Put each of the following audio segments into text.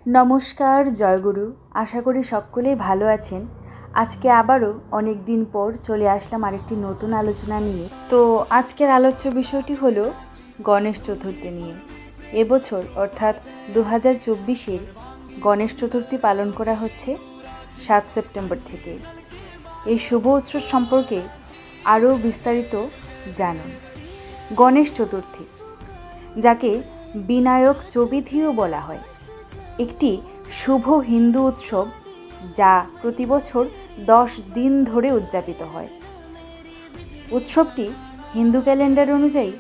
নমস্কার, জয়গুরু। আশা করি সকলেই ভালো আছেন। আজকে আবারও অনেক দিন পর চলে আসলাম আরেকটি নতুন আলোচনা নিয়ে। তো আজকের আলোচ্য বিষয়টি হলো গণেশ চতুর্থী নিয়ে। এবছর অর্থাৎ 2024-এর গণেশ চতুর্থী পালন করা হচ্ছে 7 সেপ্টেম্বর থেকে। এই শুভ উৎসব সম্পর্কে আরও বিস্তারিত জানুন। গণেশ চতুর্থী, যাকে বিনায়ক চতুর্থীও বলা হয়, একটি শুভ হিন্দু উৎসব যা প্রতি বছর 10 দিন ধরে উদযাপিত হয়। উৎসবটি হিন্দু ক্যালেন্ডার অনুযায়ী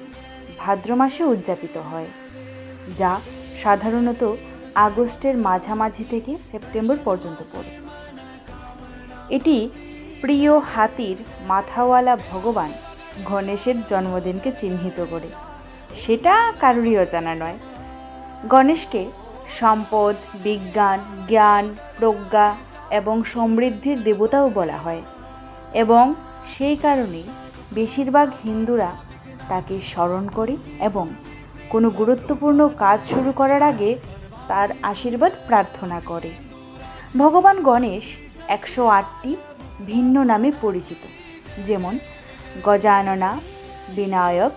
ভাদ্র মাসে উদযাপিত হয়, যা সাধারণত আগস্টের মাঝামাঝি থেকে সেপ্টেম্বর পর্যন্ত পড়ে। এটি প্রিয় হাতির মাথাওয়ালা ভগবান গণেশের জন্মদিনকে চিহ্নিত করে, সেটা কারোরই অজানা নয়। গণেশকে সম্পদ, বিজ্ঞান, জ্ঞান, প্রজ্ঞা এবং সমৃদ্ধির দেবতাও বলা হয় এবং সেই কারণেই বেশিরভাগ হিন্দুরা তাকে স্মরণ করে এবং কোনো গুরুত্বপূর্ণ কাজ শুরু করার আগে তার আশীর্বাদ প্রার্থনা করে। ভগবান গণেশ 108টি ভিন্ন নামে পরিচিত, যেমন গজাননা, বিনায়ক,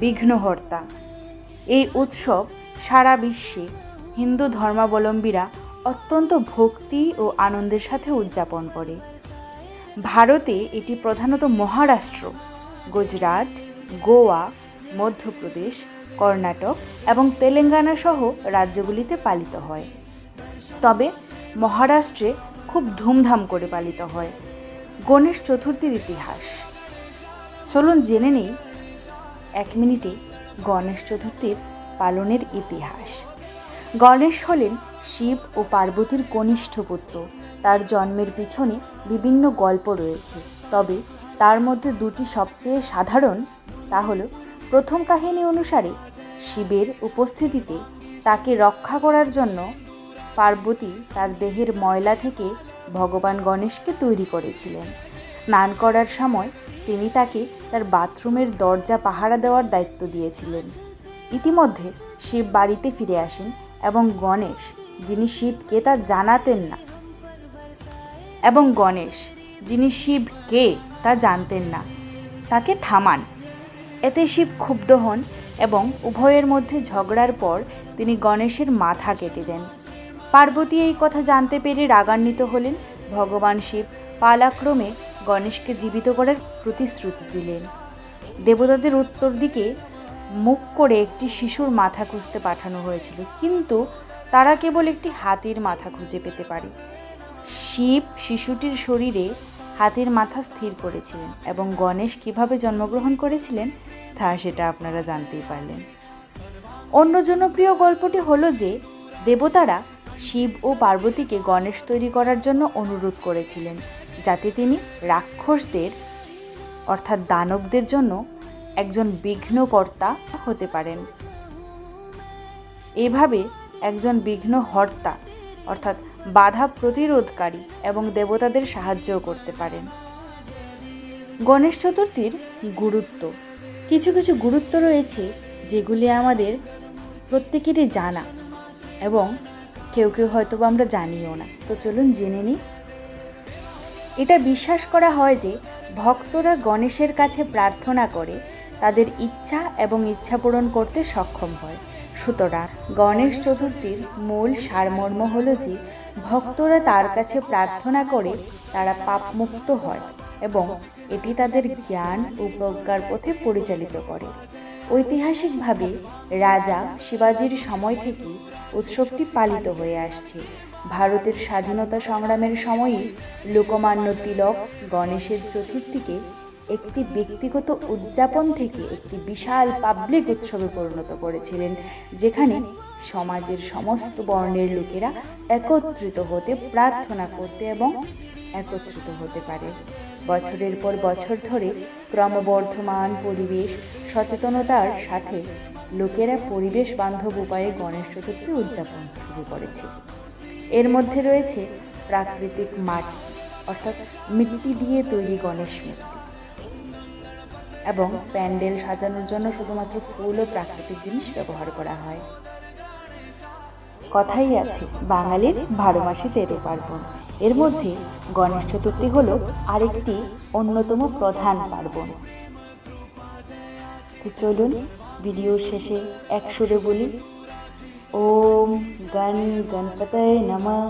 বিঘ্নহর্তা। এই উৎসব সারা বিশ্বে হিন্দু ধর্মাবলম্বীরা অত্যন্ত ভক্তি ও আনন্দের সাথে উদযাপন করে। ভারতে এটি প্রধানত মহারাষ্ট্র, গুজরাট, গোয়া, মধ্যপ্রদেশ, কর্ণাটক এবং তেলেঙ্গানা সহ রাজ্যগুলিতে পালিত হয়। তবে মহারাষ্ট্রে খুব ধুমধাম করে পালিত হয়। গণেশ চতুর্থীর ইতিহাস চলুন জেনে নেই 1 মিনিটে গণেশ চতুর্থীর পালনের ইতিহাস। গণেশ হলেন শিব ও পার্বতীর কনিষ্ঠ পুত্র। তার জন্মের পিছনে বিভিন্ন গল্প রয়েছে, তবে তার মধ্যে দুটি সবচেয়ে সাধারণ। তা হলো, প্রথম কাহিনী অনুসারে শিবের উপস্থিতিতে তাকে রক্ষা করার জন্য পার্বতী তার দেহের ময়লা থেকে ভগবান গণেশকে তৈরি করেছিলেন। স্নান করার সময় তিনি তাকে তার বাথরুমের দরজা পাহারা দেওয়ার দায়িত্ব দিয়েছিলেন। ইতিমধ্যে শিব বাড়িতে ফিরে আসেন এবং গণেশ, যিনি শিবকে তা জানাতেন না, তাকে থামান। এতে শিব ক্ষুব্ধ হন এবং উভয়ের মধ্যে ঝগড়ার পর তিনি গণেশের মাথা কেটে দেন। পার্বতী এই কথা জানতে পেরে রাগান্বিত হলেন। ভগবান শিব পালাক্রমে গণেশকে জীবিত করার প্রতিশ্রুতি দিলেন। দেবতাদের উত্তর দিকে মুখ করে একটি শিশুর মাথা খুঁজতে পাঠানো হয়েছিল, কিন্তু তারা কেবল একটি হাতির মাথা খুঁজে পেতে পারে। শিব শিশুটির শরীরে হাতির মাথা স্থির করেছিলেন এবং গণেশ কিভাবে জন্মগ্রহণ করেছিলেন সেটা আপনারা জানতেই পারলেন। অন্য জনপ্রিয় গল্পটি হলো যে দেবতারা শিব ও পার্বতীকে গণেশ তৈরি করার জন্য অনুরোধ করেছিলেন, যাতে তিনি রাক্ষসদের অর্থাৎ দানবদের জন্য একজন বিঘ্নকর্তা হতে পারেন। এভাবে একজন বিঘ্নহর্তা অর্থাৎ বাধা প্রতিরোধকারী এবং দেবতাদের সাহায্যও করতে পারেন। গণেশ চতুর্থীর গুরুত্ব, কিছু কিছু গুরুত্ব রয়েছে যেগুলি আমাদের প্রত্যেকেরই জানা এবং কেউ কেউ হয়তো আমরা জানিও না। তো চলুন জেনে নিই। এটা বিশ্বাস করা হয় যে ভক্তরা গণেশের কাছে প্রার্থনা করে তাদের ইচ্ছা এবং ইচ্ছা পূরণ করতে সক্ষম হয়। সুতরাং গণেশ চতুর্থীর মূল সারমর্ম হলো যে ভক্তরা তার কাছে প্রার্থনা করে তারা পাপমুক্ত হয় এবং এটি তাদের জ্ঞান ও প্রজ্ঞার পথে পরিচালিত করে। ঐতিহাসিকভাবে রাজা শিবাজির সময় থেকে উৎসবটি পালিত হয়ে আসছে। ভারতের স্বাধীনতা সংগ্রামের সময়ই লোকমান্য তিলক গণেশের চতুর্থীকে একটি ব্যক্তিগত উদযাপন থেকে একটি বিশাল পাবলিক উৎসবে পরিণত করেছিলেন, যেখানে সমাজের সমস্ত বর্ণের লোকেরা একত্রিত হতে, প্রার্থনা করতে এবং একত্রিত হতে পারে। বছরের পর বছর ধরে ক্রমবর্ধমান পরিবেশ সচেতনতার সাথে লোকেরা পরিবেশ বান্ধব উপায়ে গণেশ চতুর্থী উদযাপন শুরু করেছে। এর মধ্যে রয়েছে প্রাকৃতিক মাটি অর্থাৎ মিট্টি দিয়ে তৈরি গণেশ মূর্তি এবং প্যান্ডেল সাজানোর জন্য শুধুমাত্র ফুল ও প্রাকৃতিক জিনিস ব্যবহার করা হয়। কথাই আছে বাঙালির 12 মাসে 13 পার্বণ। এর মধ্যে গণেশ চতুর্থী হলো আরেকটি অন্যতম প্রধান পার্বণ। তো চলুন ভিডিওর শেষে এক সুরে বলি ওম গণ গণপতয়ে নমঃ।